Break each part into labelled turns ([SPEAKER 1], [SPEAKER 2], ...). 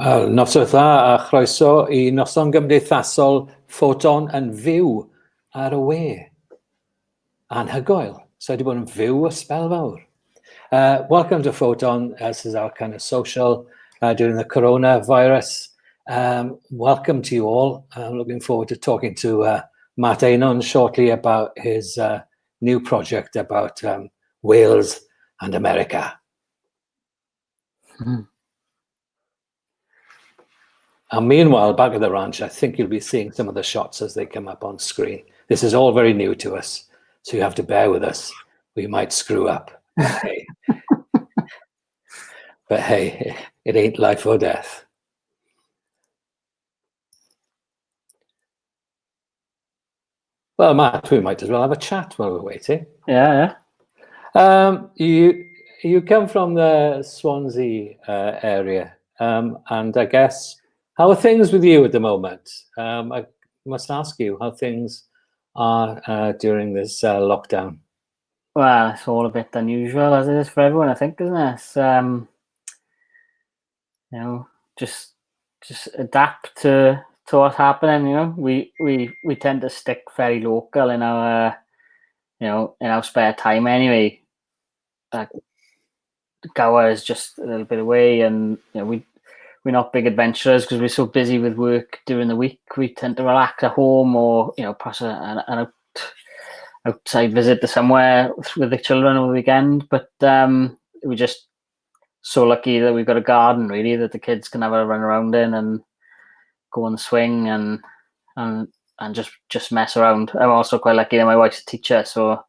[SPEAKER 1] Wel, noswaith dda a chroeso I noson gymdeithasol Ffoton yn fyw ar y we. Anhygoel. So wedi bod yn fyw y spel fawr. Welcome to Ffoton. This is our kind of social during the coronavirus. Welcome to you all. I'm looking forward to talking to Matt Eynon shortly about his new project about Wales and America. And meanwhile, back at the ranch, I think you'll be seeing some of the shots as they come up on screen. This is all very new to us, so you have to bear with us. We might screw up. But hey, it ain't life or death. Well, Matt, we might as well have a chat while we're waiting.
[SPEAKER 2] Yeah.
[SPEAKER 1] You come from the Swansea area, and I guess, how are things with you at the moment? I must ask you how things are during this lockdown.
[SPEAKER 2] Well, it's all a bit unusual, as it is for everyone, I think, isn't it? You know, just adapt to what's happening. You know, we tend to stick very local in our, in our spare time anyway. Gower is just a little bit away, and we're not big adventurers because we're so busy with work during the week. We tend to relax at home, or pass an outside visit to somewhere with the children over the weekend. But we're just so lucky that we've got a garden, really, that the kids can have a run around in and go on the swing and just mess around. I'm also quite lucky that my wife's a teacher, so.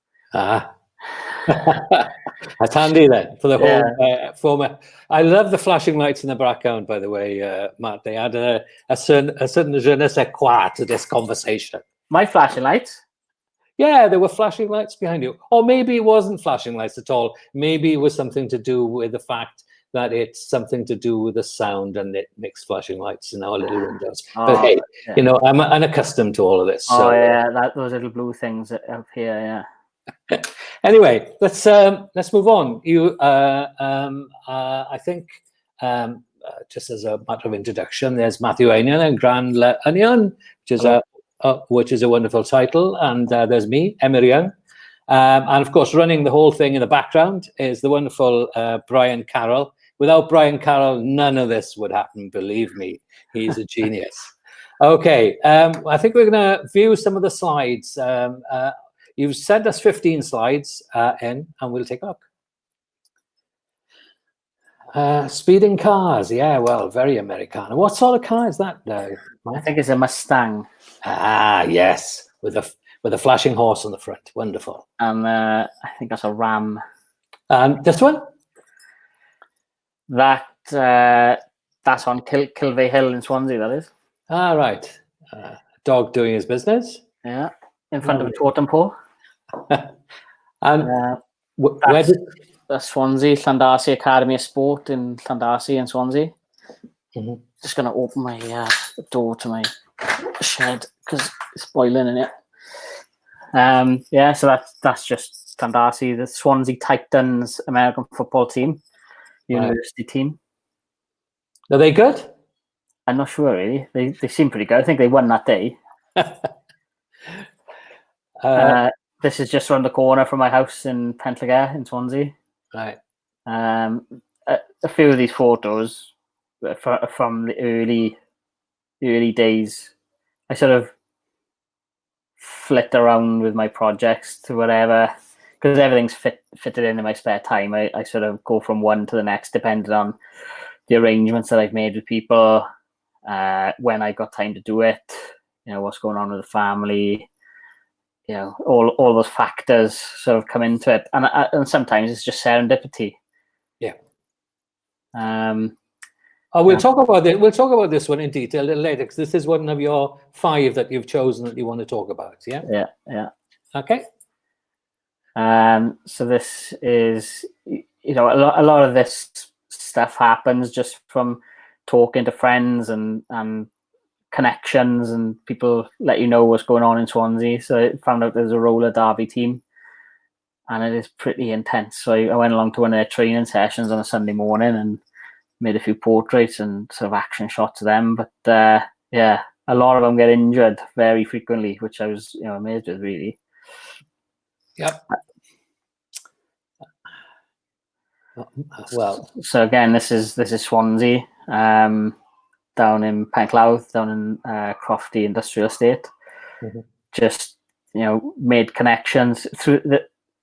[SPEAKER 1] That's handy then for the whole format. I love the flashing lights in the background, by the way, Matt. They add a certain je ne sais quoi to this conversation.
[SPEAKER 2] My flashing lights?
[SPEAKER 1] Yeah, there were flashing lights behind you. Or maybe it wasn't flashing lights at all. Maybe it was something to do with the fact that it's something to do with the sound, and it makes flashing lights in our little windows. But hey, I'm unaccustomed to all of this.
[SPEAKER 2] Oh, so. Those little blue things up here, yeah.
[SPEAKER 1] Anyway, let's move on. You, I think, just as a matter of introduction, there's Matthew Eynon and Grand Onion, which is a wonderful title, and there's me, Emyr Young, and of course, running the whole thing in the background is the wonderful Brian Carroll. Without Brian Carroll, none of this would happen. Believe me, he's a genius. Okay, I think we're going to view some of the slides. You've sent us 15 slides in, and we'll take a look. Speeding cars, yeah, well, very Americana. What sort of car is that?
[SPEAKER 2] I think it's a Mustang.
[SPEAKER 1] Ah, yes, with a flashing horse on the front. Wonderful.
[SPEAKER 2] And I think that's a Ram.
[SPEAKER 1] And this one?
[SPEAKER 2] That's on Kilvey Hill in Swansea, that is.
[SPEAKER 1] Ah, right. Dog doing his business.
[SPEAKER 2] Yeah, in front of a totem pole.
[SPEAKER 1] And where did
[SPEAKER 2] Swansea Llandarcy Academy of Sport in Llandarcy in Swansea?
[SPEAKER 1] Mm-hmm.
[SPEAKER 2] Just going to open my door to my shed because it's boiling in it. So that's just Llandarcy, the Swansea Titans American football team, university team.
[SPEAKER 1] Are they good?
[SPEAKER 2] I'm not sure, really. They seem pretty good. I think they won that day. This is just around the corner from my house in Pentlager in Swansea.
[SPEAKER 1] Right.
[SPEAKER 2] A few of these photos from the early days, I sort of flit around with my projects to whatever, because everything's fitted in my spare time. I sort of go from one to the next depending on the arrangements that I've made with people, when I got time to do it, what's going on with the family. All those factors sort of come into it, and sometimes it's just serendipity.
[SPEAKER 1] Yeah. We'll talk about it. We'll talk about this one in detail a little later, because this is one of your 5 that you've chosen that you want to talk about. Yeah.
[SPEAKER 2] Yeah.
[SPEAKER 1] Okay.
[SPEAKER 2] So this is, a lot of this stuff happens just from talking to friends and connections, and people let you know what's going on in Swansea. So I found out there's a roller derby team, and it is pretty intense. So I went along to one of their training sessions on a Sunday morning, and made a few portraits and sort of action shots of them. But yeah, a lot of them get injured very frequently, which I was amazed with, really.
[SPEAKER 1] Yep. Well,
[SPEAKER 2] so again, this is Swansea, down in Penclouth, down in Crofty Industrial Estate.
[SPEAKER 1] Mm-hmm.
[SPEAKER 2] Just made connections through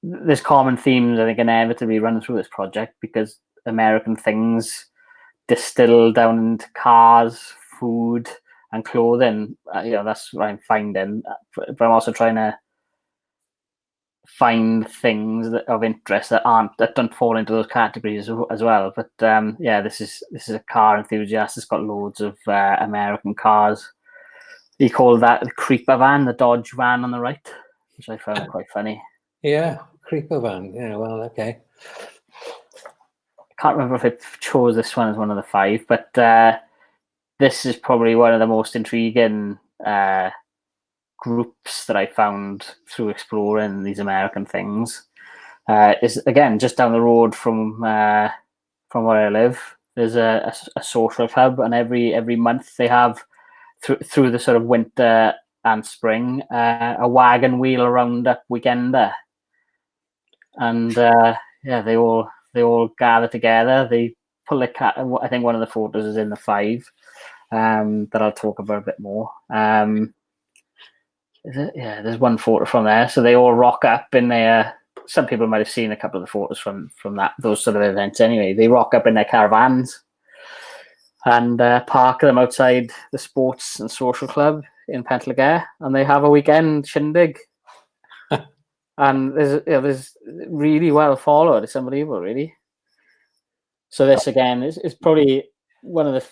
[SPEAKER 2] there's common themes I think inevitably run through this project, because American things distill down into cars, food, and clothing. That's what I'm finding. But I'm also trying to find things of interest that don't fall into those categories as well. But this is a car enthusiast. It's got loads of American cars. He called that the creeper van, the Dodge van on the right, which I found quite funny.
[SPEAKER 1] Yeah, creeper van. Yeah, well, okay.
[SPEAKER 2] I can't remember if I chose this one as one of the 5, but this is probably one of the most intriguing groups that I found through exploring these American things. Is again just down the road from where I live. There's a social club, and every month they have through the sort of winter and spring a wagon wheel roundup weekender, and they all gather together. They pull a cat. I think one of the photos is in the 5 that I'll talk about a bit more. There's one photo from there. So they all rock up in their. Some people might have seen a couple of the photos from those sort of events. Anyway, they rock up in their caravans and park them outside the Sports and Social Club in Pentlegare, and they have a weekend shindig. And there's really well followed. It's unbelievable, really. So this again is probably one of the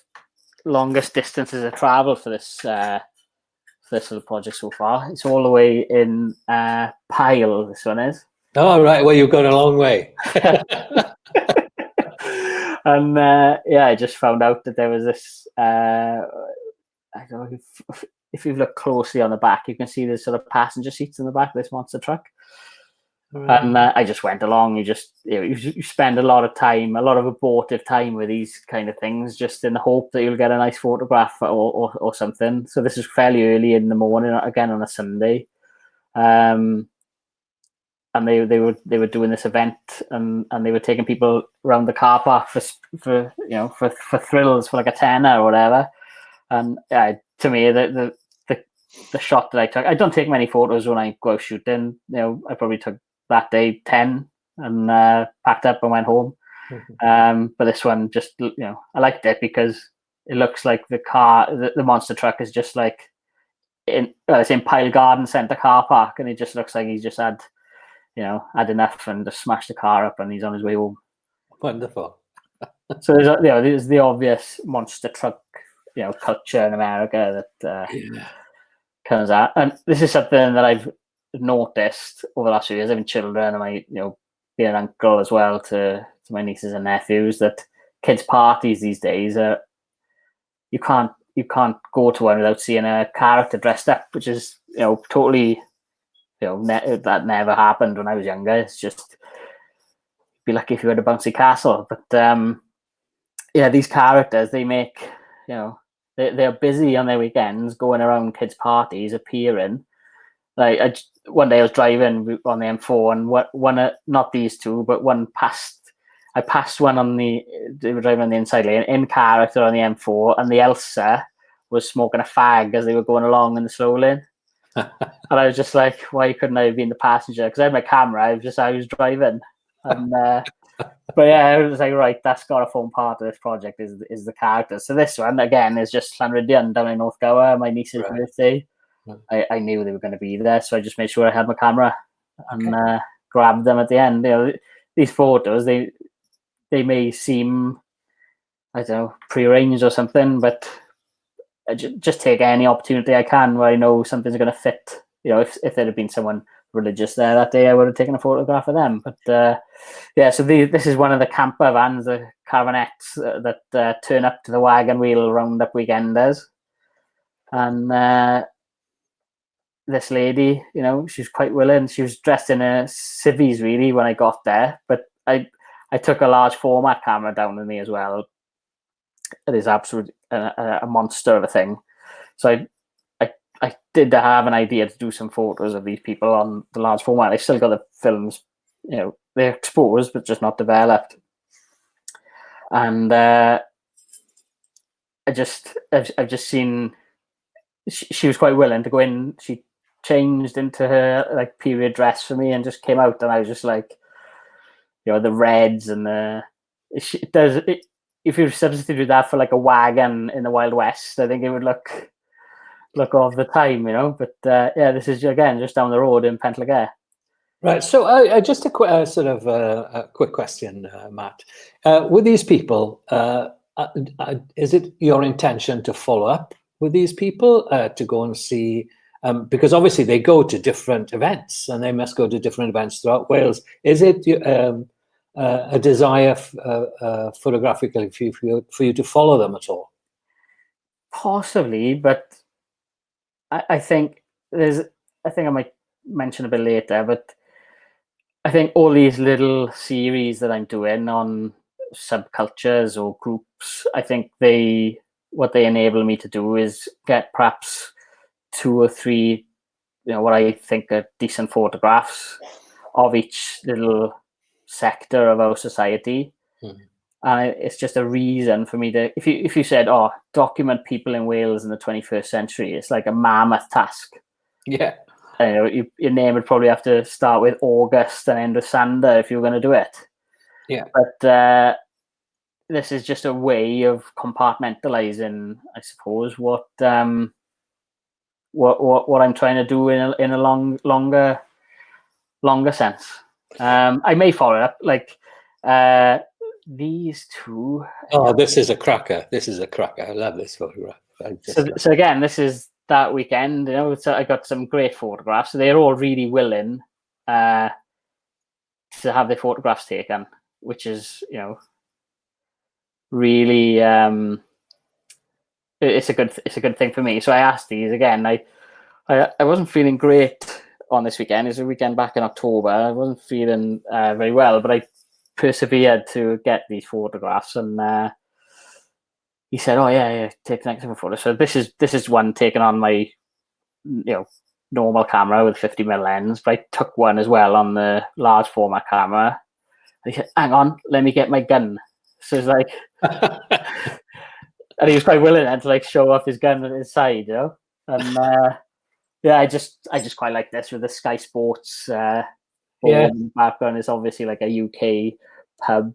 [SPEAKER 2] longest distances of travel for this little project so far. It's all the way in Pyle. This one is.
[SPEAKER 1] Oh right, well you've gone a long way.
[SPEAKER 2] And I just found out that there was this. I don't know if you look closely on the back, you can see there's sort of passenger seats in the back of this monster truck. Right. And I just went along. You spend a lot of time, a lot of abortive time with these kind of things, just in the hope that you'll get a nice photograph or something. So this is fairly early in the morning, again on a Sunday. And they were doing this event, and they were taking people around the car park for thrills, for like a tenner or whatever. And to me, the shot that I took, I don't take many photos when I go shooting. I probably took that day 10 and packed up and went home. Mm-hmm. But this one, just I liked it because it looks like the car, the monster truck is just like it's in Pyle Garden Centre car park, and it just looks like he's just had enough and just smashed the car up, and he's on his way home.
[SPEAKER 1] Wonderful.
[SPEAKER 2] So there's the obvious monster truck culture in America that comes out, and this is something that I've noticed over the last few years, having children, and my being an uncle as well to my nieces and nephews, that kids' parties these days are you can't go to one without seeing a character dressed up, which is totally that never happened when I was younger. It's just be lucky if you had a bouncy castle. But these characters, they make they're busy on their weekends going around kids' parties, appearing. Like one day I was driving on the M4, and one not these two, but one passed. I passed one they were driving on the inside lane in character on the M4, and the Elsa was smoking a fag as they were going along in the slow lane. And I was just like, why couldn't I have been the passenger? Because I had my camera. I was driving, and but I was like, right, that's got to form part of this project. Is the characters. So this one again is just Llanryddion down in North Gower. My niece's birthday. I knew they were going to be there, so I just made sure I had my camera and grabbed them at the end. These photos, they may seem, I don't know, prearranged or something, but I just take any opportunity I can where I know something's going to fit. If there had been someone religious there that day, I would have taken a photograph of them. But so this is one of the camper vans, the caravanettes that turn up to the wagon wheel roundup weekenders. And this lady, she's quite willing. She was dressed in a civvies really when I got there, but I took a large format camera down with me as well, it is absolutely a monster of a thing. So I did have an idea to do some photos of these people on the large format. I still got the films, they're exposed but just not developed. And I've just seen she was quite willing to go in. She changed into her like period dress for me and just came out, and I was just like, the reds and if you substituted that for like a wagon in the Wild West, I think it would look of the time, But this is again just down the road in Pentlegare.
[SPEAKER 1] Right. So just a quick sort of a quick question, Matt. With these people, is it your intention to follow up with these people to go and see? Because obviously they go to different events, and they must go to different events throughout Wales. Is it a desire photographically for you to follow them at all?
[SPEAKER 2] Possibly, but I think I might mention a bit later, but I think all these little series that I'm doing on subcultures or groups, I think what they enable me to do is get perhaps 2 or 3, what I think are decent photographs of each little sector of our society. And it's just a reason for me to, if you said, document people in Wales in the 21st century, it's like a mammoth task.
[SPEAKER 1] Yeah.
[SPEAKER 2] Your name would probably have to start with August and end with Sander if you were going to do it.
[SPEAKER 1] Yeah.
[SPEAKER 2] But this is just a way of compartmentalizing, I suppose, what I'm trying to do in a longer sense. I may follow it up like these two.
[SPEAKER 1] Oh, this is a cracker. I love this photograph.
[SPEAKER 2] So again, this is that weekend. So I got some great photographs. So they're all really willing to have their photographs taken, which is really it's a good thing for me. So I asked these again. I wasn't feeling great on this weekend. It's a weekend back in October. I wasn't feeling very well, but I persevered to get these photographs, and he said, take the next photo. So this is one taken on my normal camera with 50mm lens, but I took one as well on the large format camera. And he said, hang on, let me get my gun. So it's like and he was quite willing to like show off his gun on his side, and I just quite like this with the Sky Sports background. It's obviously like a UK pub,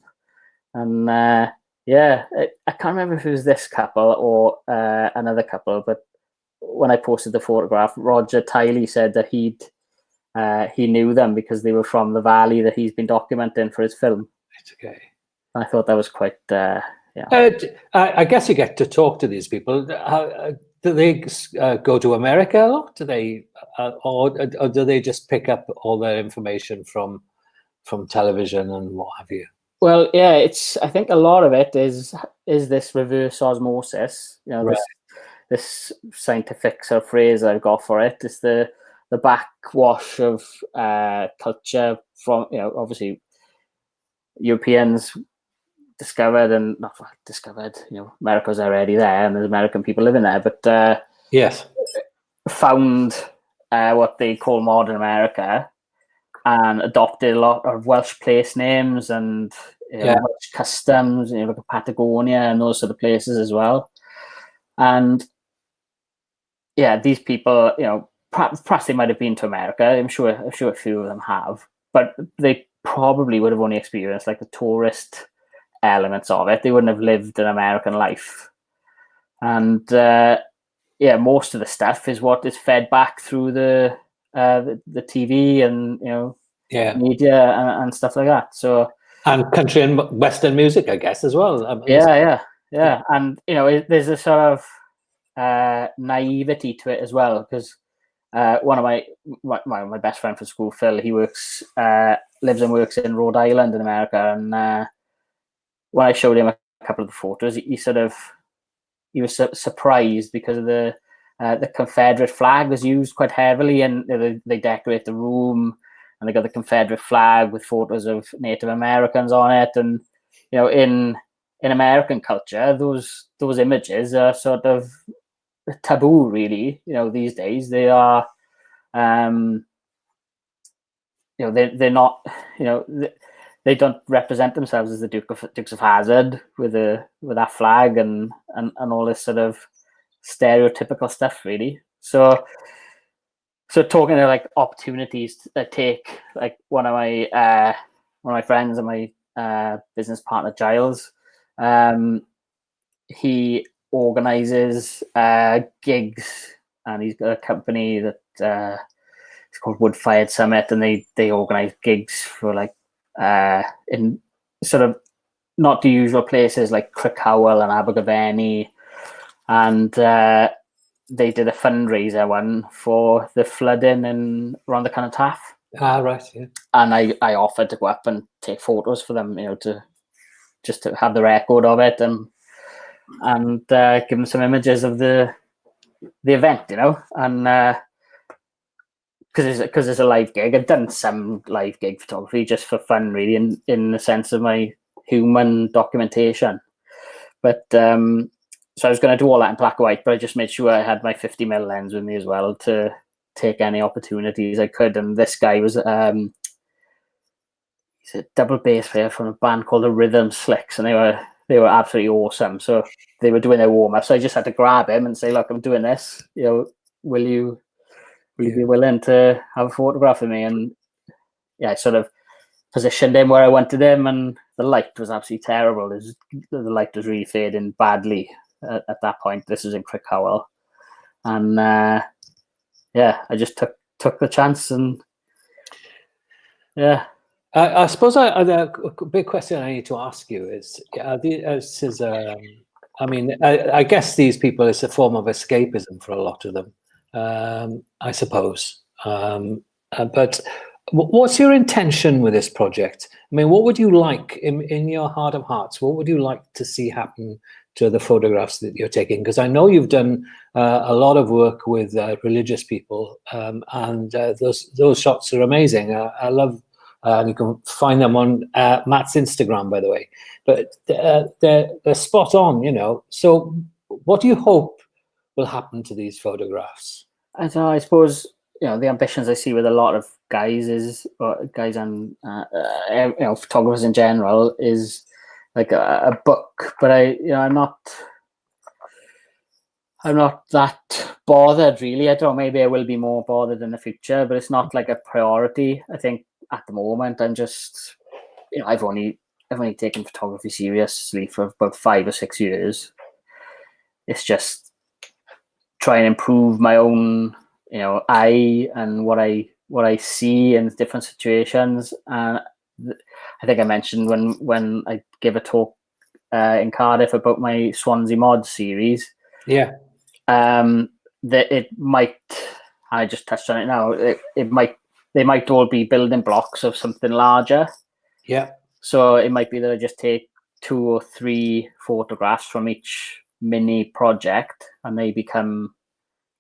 [SPEAKER 2] and I can't remember if it was this couple or another couple, but when I posted the photograph, Roger Tiley said that he knew them because they were from the valley that he's been documenting for his film.
[SPEAKER 1] It's okay.
[SPEAKER 2] And I thought that was quite
[SPEAKER 1] I guess you get to talk to these people. Do they go to America a lot? Do they, or do they just pick up all their information from television and what have you?
[SPEAKER 2] Well, I think a lot of it is this reverse osmosis.
[SPEAKER 1] Right.
[SPEAKER 2] This scientific sort of phrase I've got for it. It's the backwash of culture from obviously Europeans discovered and not discovered. America's already there, and there's American people living there, but
[SPEAKER 1] yes,
[SPEAKER 2] found what they call modern America and adopted a lot of Welsh place names and Welsh customs, like Patagonia and those sort of places as well. And these people, perhaps they might have been to America. I'm sure a few of them have, but they probably would have only experienced like the tourist elements of it. They wouldn't have lived an American life. And most of the stuff is what is fed back through the TV and media and stuff like that. So
[SPEAKER 1] and country and Western music, I guess, as well.
[SPEAKER 2] And there's a sort of naivety to it as well, because one of my best friend from school, Phil, he lives and works in Rhode Island in America, and when I showed him a couple of the photos, he was surprised because of the Confederate flag was used quite heavily, and they decorate the room, and they got the Confederate flag with photos of Native Americans on it, and in in American culture, those images are sort of taboo, really. These days they are. They're not. They don't represent themselves as the Dukes of Hazzard with that flag and all this sort of stereotypical stuff, really. So talking to like opportunities to take, like one of my friends and my business partner Giles, he organizes gigs, and he's got a company that it's called Wood Fired Summit, and they organize gigs for like in sort of not the usual places like Crickhowell and Abergavenny, and they did a fundraiser one for the flooding in around the Taff.
[SPEAKER 1] Right, yeah.
[SPEAKER 2] And I offered to go up and take photos for them, to just to have the record of it and give them some images of the event, and because it's a live gig. I've done some live gig photography just for fun, really, in the sense of my human documentation. But so I was going to do all that in black and white, but I just made sure I had my 50mm lens with me as well to take any opportunities I could. And this guy was he's a double bass player from a band called the Rhythm Slicks, and they were absolutely awesome. So they were doing their warm up, so I just had to grab him and say, "Look, I'm doing this. Will you be willing to have a photograph of me?" And I sort of positioned him where I wanted him, and the light was absolutely terrible. The light was really fading badly at that point. This was in Crickhowell, and I just took the chance, and
[SPEAKER 1] I suppose the big question I need to ask you is, I mean, I guess these people, it's a form of escapism for a lot of them, I suppose. But what's your intention with this project? I mean, what would you like in your heart of hearts? What would you like to see happen to the photographs that you're taking? Because I know you've done a lot of work with religious people, and those shots are amazing. I love. You can find them on Matt's Instagram, by the way. But they're spot on, So what do you hope will happen to these photographs?
[SPEAKER 2] I suppose the ambitions I see with a lot of guys guys and photographers in general is like a book. But I'm not that bothered, really. I don't know, maybe I will be more bothered in the future, but it's not like a priority. I think at the moment I'm just I've only taken photography seriously for about 5 or 6 years. It's just try and improve my own eye and what I see in different situations. And I think I mentioned when I give a talk in Cardiff about my Swansea Mod series, that it might, I just touched on it now, they might all be building blocks of something larger. So it might be that I just take 2 or 3 photographs from each mini project, and they become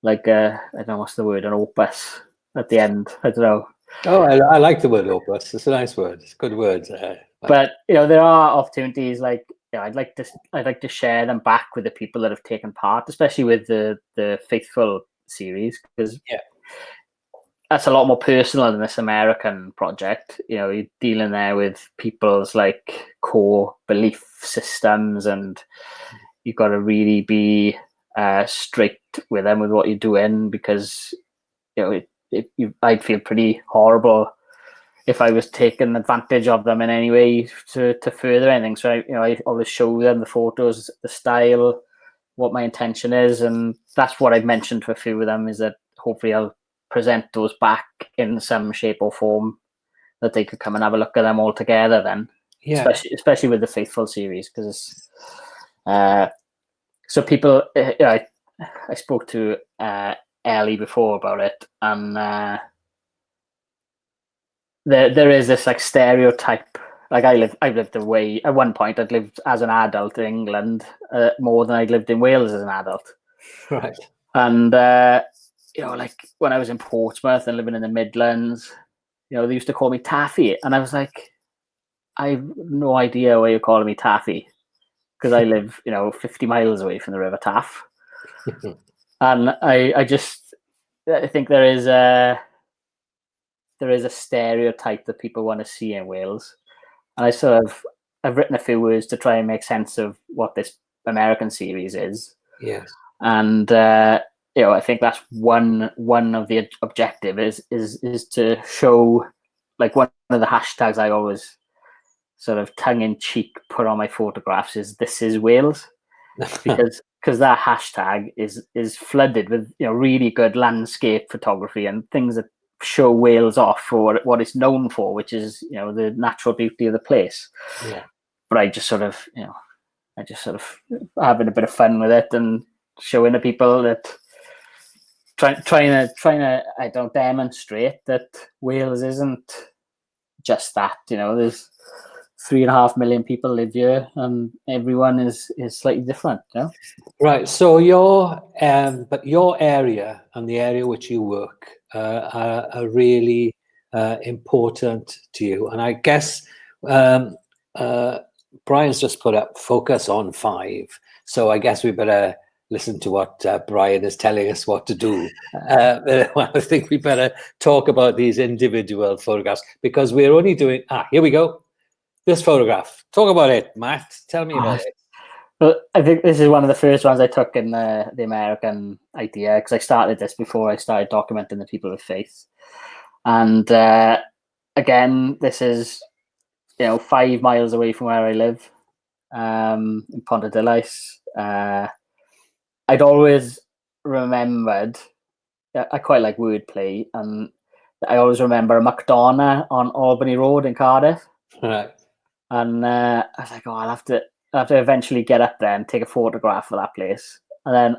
[SPEAKER 2] like I don't know what's the word, an opus at the end. I don't know.
[SPEAKER 1] Oh, I like the word opus. It's a nice word. It's a good word.
[SPEAKER 2] But there are opportunities like I'd like to share them back with the people that have taken part, especially with the Faithful series, because that's a lot more personal than this American project. You're dealing there with people's like core belief systems, and you've got to really be strict with them with what you're doing, because I'd feel pretty horrible if I was taking advantage of them in any way to further anything. So I always show them the photos, the style, what my intention is, and that's what I've mentioned to a few of them, is that hopefully I'll present those back in some shape or form that they could come and have a look at them all together then. Especially with the Faithful series, because so people I spoke to Ellie before about it, and there is this like stereotype. Like I've lived away at one point. I'd lived as an adult in England more than I'd lived in Wales as an adult.
[SPEAKER 1] Right.
[SPEAKER 2] And like when I was in Portsmouth and living in the Midlands, they used to call me Taffy, and I was like, I have no idea why you're calling me Taffy. because I live, 50 miles away from the River Taff, and I think there is a stereotype that people want to see in Wales, and I've written a few words to try and make sense of what this American series is.
[SPEAKER 1] Yes.
[SPEAKER 2] And I think that's one of the objective is to show, like, one of the hashtags I always sort of tongue in cheek put on my photographs is "This is Wales," because that hashtag is flooded with really good landscape photography and things that show Wales off for what it's known for, which is the natural beauty of the place.
[SPEAKER 1] Yeah.
[SPEAKER 2] But I just sort of having a bit of fun with it and showing the people that trying to I don't demonstrate that Wales isn't just that. There's 3.5 million people live here, and everyone is slightly different.
[SPEAKER 1] Right. So your area and the area which you work are really important to you. And I guess Brian's just put up focus on 5. So I guess we better listen to what Brian is telling us what to do. I think we better talk about these individual photographs, because we're only doing, here we go. This photograph. Talk about it, Matt. Tell me about it.
[SPEAKER 2] Well, I think this is one of the first ones I took in the American idea, because I started this before I started documenting the people of faith. And again, this is 5 miles away from where I live, in Pontarddulais. I'd always remembered, I quite like wordplay, and I always remember a McDonagh on Albany Road in Cardiff.
[SPEAKER 1] Right.
[SPEAKER 2] And I was like, I'll have to eventually get up there and take a photograph of that place. And then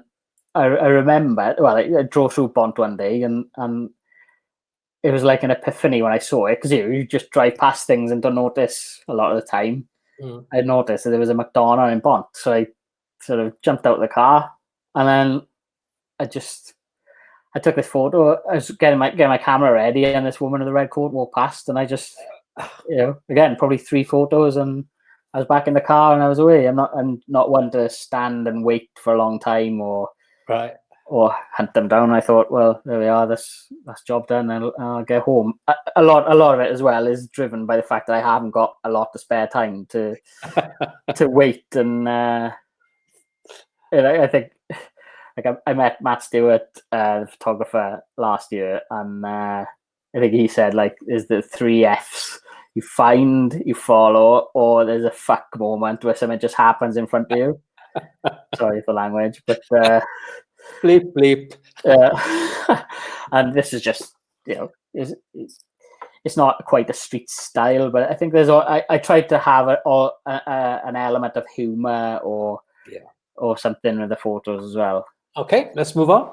[SPEAKER 2] I remember, I drove through Bont one day, and it was like an epiphany when I saw it, because you just drive past things and don't notice a lot of the time. I noticed that there was a McDonagh in Bont, so I sort of jumped out of the car, and then I took this photo. I was getting my camera ready, and this woman in the red coat walked past, and I just, again, probably 3 photos, and I was back in the car and I was away. I'm not one to stand and wait for a long time or hunt them down. I thought, well, there we are. That's job done. I'll get home. A lot of it as well is driven by the fact that I haven't got a lot of spare time to wait. And I think, like, I met Matt Stewart, the photographer, last year, and I think he said, like, is the 3 Fs. You find, you follow, or there's a fuck moment where something just happens in front of you. Sorry for language, but
[SPEAKER 1] bleep bleep.
[SPEAKER 2] And this is just, it's not quite a street style, but I think there's I tried to have an element of humor or something with the photos as well.
[SPEAKER 1] Okay, let's move on.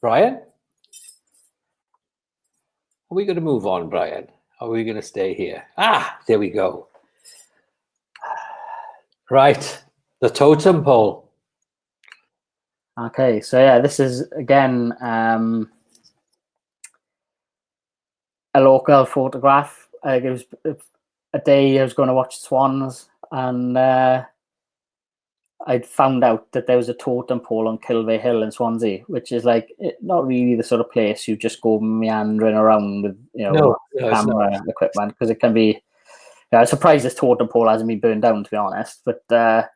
[SPEAKER 1] Brian, are we going to move on, Brian? Are we going to stay here? There we go. Right, the totem pole.
[SPEAKER 2] Okay, so yeah, this is again a local photograph. It was a day I was going to watch swans, and I'd found out that there was a totem pole on Kilvey Hill in Swansea, which is like not really the sort of place you just go meandering around with camera equipment, because it can be. I'm surprised this totem pole hasn't been burned down, to be honest. But I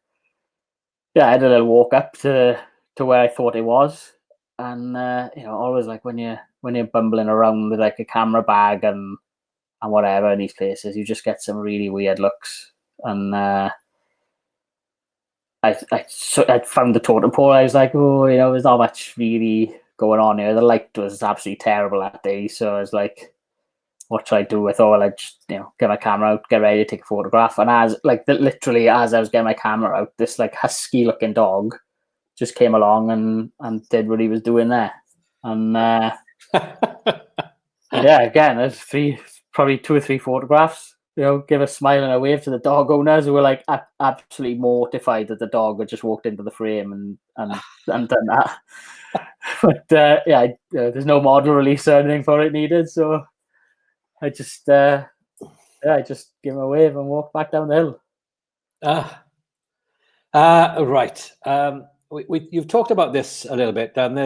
[SPEAKER 2] had a little walk up to where I thought it was, and always like when you're bumbling around with like a camera bag and whatever in these places, you just get some really weird looks. And I found the totem pole. I was like, there's not much really going on here. The light was absolutely terrible that day, so I was like, what should I do? I thought I'd just get my camera out, get ready to take a photograph. And literally as I was getting my camera out, this like husky looking dog just came along and did what he was doing there. And again, there's probably 2 or 3 photographs. Give a smile and a wave to the dog owners who were like absolutely mortified that the dog had just walked into the frame and done that. But there's no model release or anything for it needed, so I just give him a wave and walk back down the hill.
[SPEAKER 1] Right. You've talked about this a little bit, and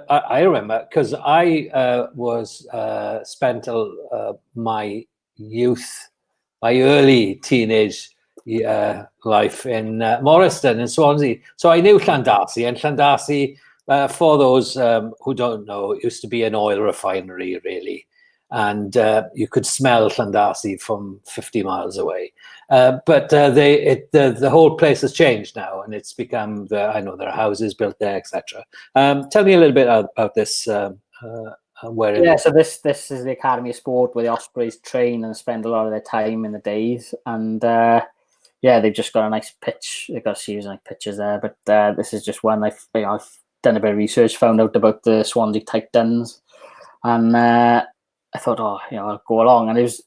[SPEAKER 1] I remember because I was spent my youth, my early teenage life in Morriston in Swansea. So I knew Llandarcy, and Llandarcy, for those who don't know, it used to be an oil refinery, really. And you could smell Llandarcy from 50 miles away. But the whole place has changed now, and it's become I know there are houses built there, etc. Tell me a little bit about this. Where
[SPEAKER 2] Yeah, so this is the Academy of Sport where the Ospreys train and spend a lot of their time in the days, and yeah, they've just got a nice pitch. They've got a series of nice pitches there, but this is just one I've done a bit of research, found out about the Swansea Titans, and I thought, I'll go along, and it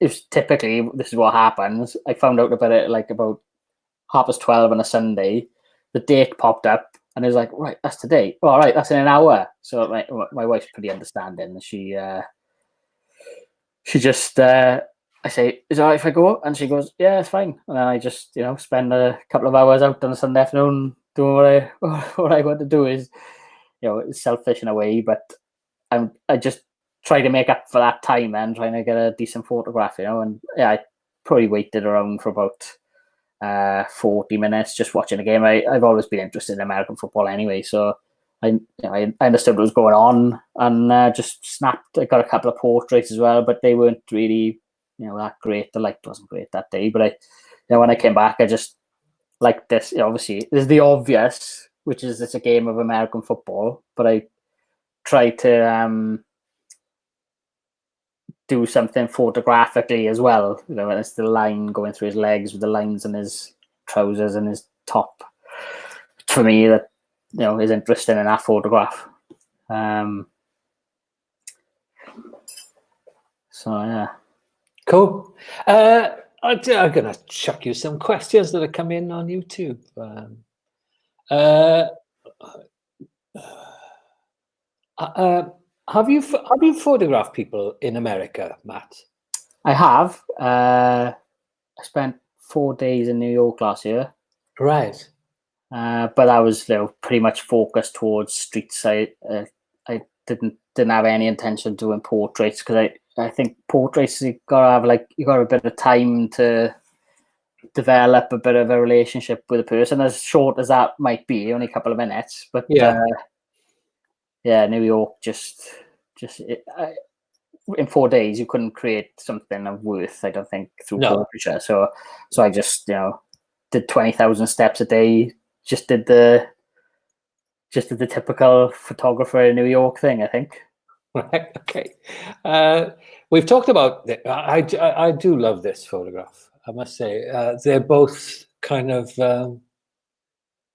[SPEAKER 2] was typically, this is what happens. I found out about it like about 12:30 on a Sunday. The date popped up, and it was like, right, that's today. All right, that's in an hour. So my wife's pretty understanding. She just I say, is it all right if I go? And she goes, yeah, it's fine. And then I just spend a couple of hours out on a Sunday afternoon doing what I want to do. Is it's selfish in a way, but I just try to make up for that time and trying to get a decent photograph, and yeah, I probably waited around for about 40 minutes just watching the game. I've always been interested in American football anyway, so I understood what was going on, and just snapped. I got a couple of portraits as well, but they weren't really that great. The light wasn't great that day, but when I came back, I just liked this. Obviously, there's the obvious, which is it's a game of American football, but I try to do something photographically as well. And it's the line going through his legs with the lines in his trousers and his top. For me, that is interesting in that photograph. So yeah,
[SPEAKER 1] cool. I'm gonna chuck you some questions that have come in on YouTube. Have you photographed people in America, Matt?
[SPEAKER 2] I have. I spent 4 days in New York last year.
[SPEAKER 1] Right.
[SPEAKER 2] But that was pretty much focused towards streets. I didn't have any intention of doing portraits, because I think portraits you got a bit of time to develop a bit of a relationship with a person, as short as that might be, only a couple of minutes. But New York just in 4 days you couldn't create something of worth, I don't think, through portraiture. So I just did 20,000 steps a day. Just did the typical photographer in New York thing, I think.
[SPEAKER 1] Right. Okay. We've talked about. I do love this photograph, I must say. They're both kind of.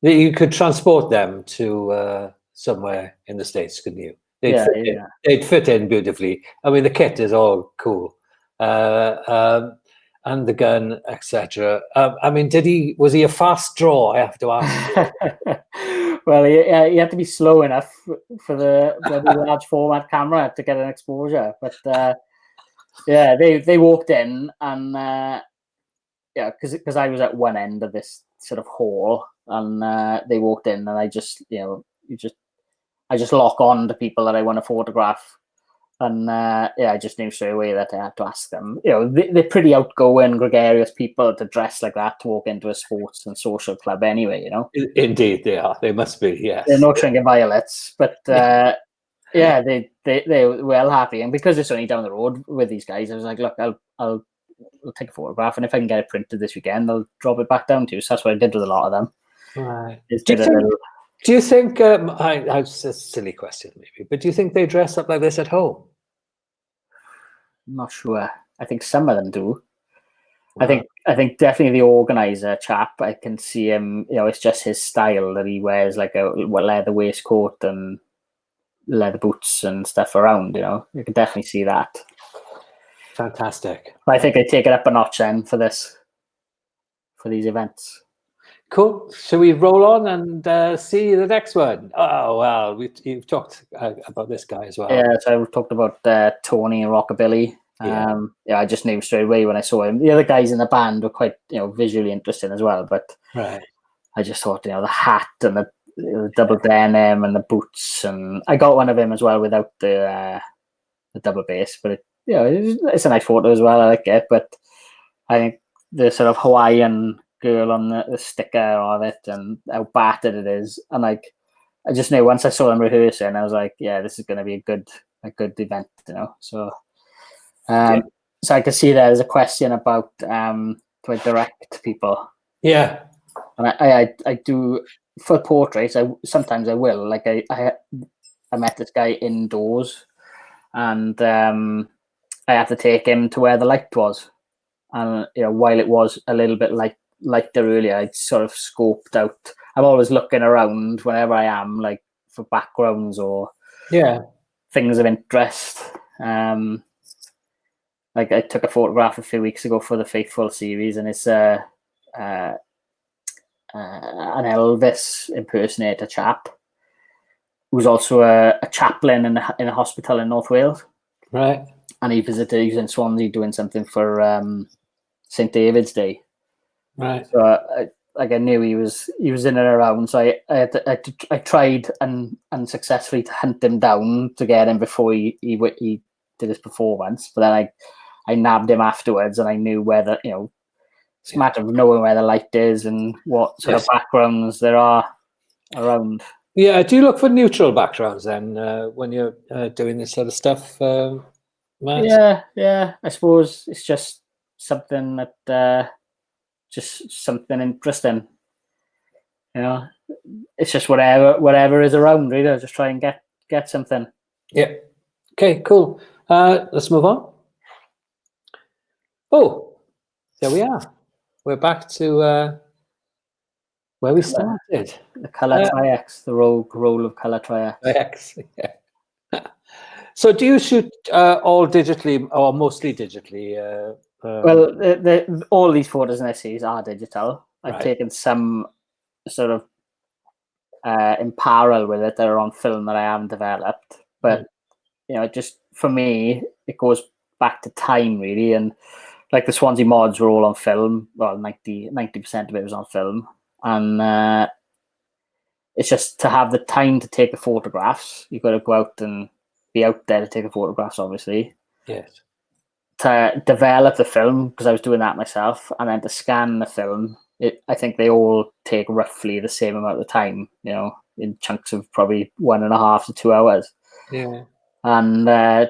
[SPEAKER 1] You could transport them to somewhere in the States, couldn't you? They'd fit in beautifully. I mean, the kit is all cool, and the gun, etc. I mean, was he a fast draw? I have to ask.
[SPEAKER 2] Well, you had to be slow enough for the large format camera to get an exposure. But they walked in, and because I was at one end of this sort of hall, and they walked in, and I just I just lock on to people that I want to photograph. And I just knew straight away that I had to ask them. They're pretty outgoing, gregarious people to dress like that to walk into a sports and social club anyway,
[SPEAKER 1] Indeed, they are. They must be, yes.
[SPEAKER 2] They're no trinket violets, but they were well happy. And because it's only down the road with these guys, I was like, look, I'll take a photograph, and if I can get it printed this weekend, I'll drop it back down to you. So that's what I did with a lot of them.
[SPEAKER 1] Right. Do you think, it's a silly question maybe, but do you think they dress up like this at home?
[SPEAKER 2] I'm not sure. I think some of them do. Wow. I think definitely the organizer chap, I can see him, it's just his style that he wears, like a leather waistcoat and leather boots and stuff around, You can definitely see that.
[SPEAKER 1] Fantastic.
[SPEAKER 2] But I think I take it up a notch then for these events.
[SPEAKER 1] Cool. Shall we roll on and see the next one? Oh, well, you've talked about this guy as well.
[SPEAKER 2] Yeah, so we've talked about Tony and Rockabilly. I just knew straight away when I saw him. The other guys in the band were quite, visually interesting as well. But
[SPEAKER 1] Right.
[SPEAKER 2] I just thought, the hat and the double denim and the boots, and I got one of him as well without the double bass. But it's a nice photo as well. I like it. But I think the sort of Hawaiian girl on the sticker of it and how battered it is, and I just knew once I saw them rehearsing, I was like, yeah, this is going to be a good event, So, so I can see there's a question about do I direct people?
[SPEAKER 1] Yeah.
[SPEAKER 2] And I do for portraits. Sometimes I will. Like I met this guy indoors, and I had to take him to where the light was, and while it was a little bit lighter earlier, I sort of scoped out. I'm always looking around whenever I am, like for backgrounds or things of interest. Like I took a photograph a few weeks ago for the Faithful series, and it's an Elvis impersonator chap who's also a chaplain in a hospital in North Wales.
[SPEAKER 1] Right.
[SPEAKER 2] And he was in Swansea doing something for St. David's Day.
[SPEAKER 1] Right.
[SPEAKER 2] So I knew he was in and around. So I tried unsuccessfully to hunt him down to get him before he did his performance. But then I nabbed him afterwards, and I knew whether it's a matter of knowing where the light is and what sort of backgrounds there are around.
[SPEAKER 1] Yeah, do you look for neutral backgrounds then when you're doing this sort of stuff, Matt?
[SPEAKER 2] Yeah. I suppose it's just something that just something interesting. It's just whatever is around. Really, I'll just try and get something.
[SPEAKER 1] Yeah. Okay. Cool. Let's move on. Oh, there we are. We're back to where we started.
[SPEAKER 2] The color triax, the role of color triax.
[SPEAKER 1] Yeah. So, do you shoot all digitally or mostly digitally?
[SPEAKER 2] Well, all these photos and essays are digital. I've taken some sort of in parallel with it that are on film that I haven't developed. But just for me, it goes back to time really, and like the Swansea mods were all on film. Well, 90% of it was on film, and it's just to have the time to take the photographs. You've got to go out and be out there to take the photographs, obviously.
[SPEAKER 1] Yes.
[SPEAKER 2] To develop the film, because I was doing that myself, and then to scan the film. I think they all take roughly the same amount of time, in chunks of probably 1.5 to 2 hours.
[SPEAKER 1] Yeah.
[SPEAKER 2] And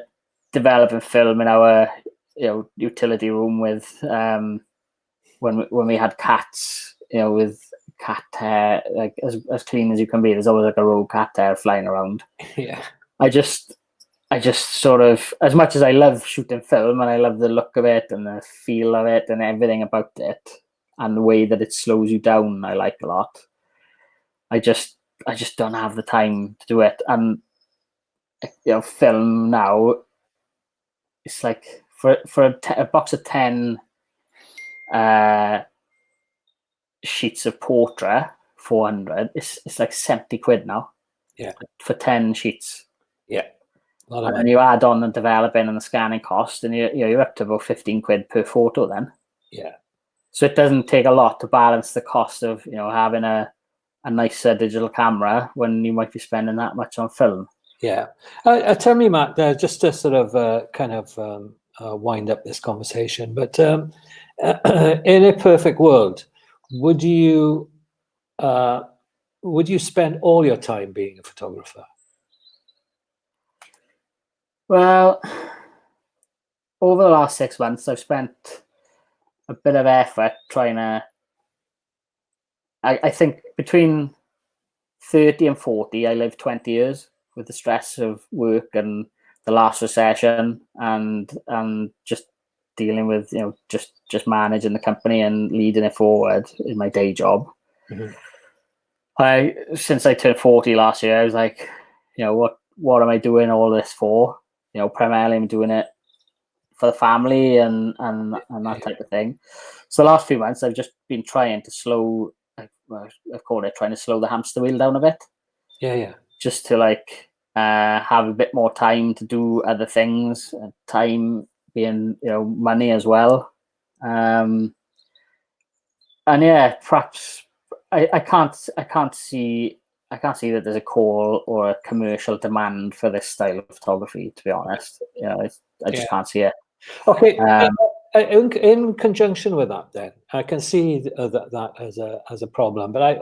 [SPEAKER 2] developing film in our utility room with when we had cats, with cat hair, like as clean as you can be. There's always like a rogue cat hair flying around.
[SPEAKER 1] Yeah.
[SPEAKER 2] I just sort of, as much as I love shooting film and I love the look of it and the feel of it and everything about it and the way that it slows you down, I like a lot. I just don't have the time to do it. And film now, it's like for a box of 10 sheets of portrait, 400. It's like 70 quid now.
[SPEAKER 1] Yeah.
[SPEAKER 2] For 10 sheets.
[SPEAKER 1] Yeah.
[SPEAKER 2] And then you add on the developing and the scanning cost, and you're up to about 15 quid per photo then.
[SPEAKER 1] Yeah.
[SPEAKER 2] So it doesn't take a lot to balance the cost of having a nicer digital camera when you might be spending that much on film.
[SPEAKER 1] Yeah. Tell me, Matt, just to sort of kind of wind up this conversation, but in a perfect world, would you spend all your time being a photographer?
[SPEAKER 2] Well, over the last 6 months, I've spent a bit of effort trying to. I think between 30 and 40, I lived 20 years with the stress of work and the last recession and just dealing with just managing the company and leading it forward in my day job. Mm-hmm. Since I turned 40 last year, I was like, what am I doing all this for? Primarily I'm doing it for the family and that type of thing. So the last few months I've just been trying to slow. I've called it trying to slow the hamster wheel down a bit.
[SPEAKER 1] Yeah.
[SPEAKER 2] Just to have a bit more time to do other things. Time being, money as well. And yeah, perhaps I can't see that there's a call or a commercial demand for this style of photography, to be honest. I just can't see it.
[SPEAKER 1] Okay. In conjunction with that, then I can see that as a problem. But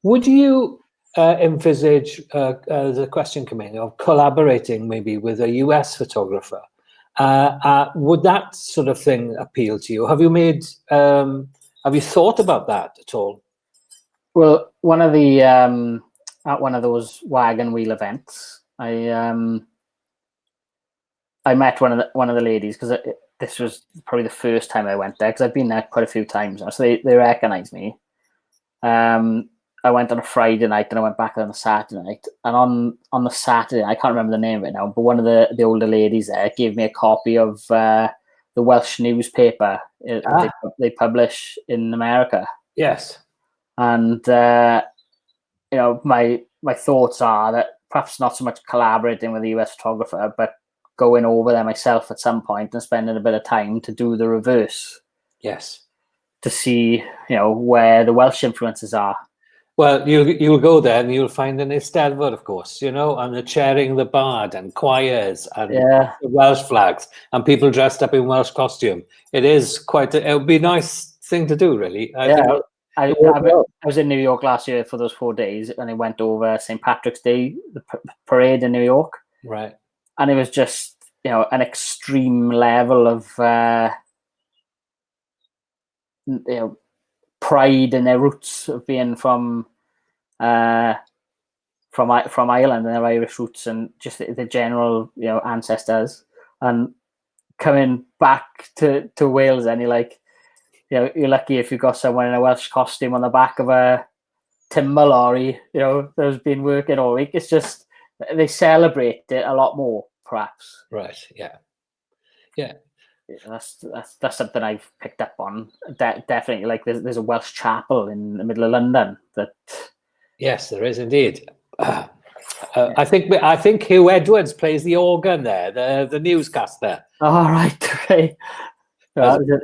[SPEAKER 1] would you envisage the question coming of collaborating maybe with a US photographer? Would that sort of thing appeal to you? Have you thought about that at all?
[SPEAKER 2] Well, one of the at one of those wagon wheel events, I met one of the ladies, because this was probably the first time I went there, because I've been there quite a few times now, so they recognized me. I went on a Friday night and I went back on a Saturday night. And on the Saturday, I can't remember the name of it now, but one of the older ladies there gave me a copy of the Welsh newspaper they publish in America.
[SPEAKER 1] Yes.
[SPEAKER 2] And my thoughts are that perhaps not so much collaborating with a US photographer, but going over there myself at some point and spending a bit of time to do the reverse.
[SPEAKER 1] Yes.
[SPEAKER 2] To see, where the Welsh influences are.
[SPEAKER 1] Well, you'll go there and you'll find an Eisteddfod, of course, and the chairing the bard and choirs and the Welsh flags and people dressed up in Welsh costume. It is it would be a nice thing to do, really.
[SPEAKER 2] I was in New York last year for those 4 days, and I went over St. Patrick's Day, the parade in New York.
[SPEAKER 1] Right.
[SPEAKER 2] And it was just, an extreme level of, pride in their roots of being from Ireland and their Irish roots, and just the general, ancestors. And coming back to Wales, and you're like, you're lucky if you've got someone in a Welsh costume on the back of a timber lorry, that's been working all week. It's just, they celebrate it a lot more, perhaps.
[SPEAKER 1] Right. Yeah. Yeah.
[SPEAKER 2] That's something I've picked up on. Definitely, like there's a Welsh chapel in the middle of London. That. Yes,
[SPEAKER 1] there is indeed. I think Hugh Edwards plays the organ there, the newscaster.
[SPEAKER 2] Oh, right. Okay.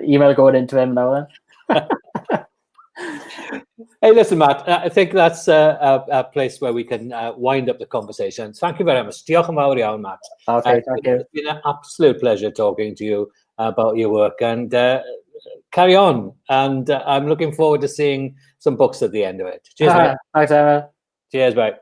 [SPEAKER 2] Email going into him now then.
[SPEAKER 1] Hey, listen, Matt, I think that's a place where we can wind up the conversation. Thank you very much. Diolch yn fawr iawn, Matt.
[SPEAKER 2] Okay, thank you.
[SPEAKER 1] It's been an absolute pleasure talking to you about your work, and carry on. And I'm looking forward to seeing some books at the end of it. Cheers, mate.
[SPEAKER 2] Thanks, Emma.
[SPEAKER 1] Cheers, mate.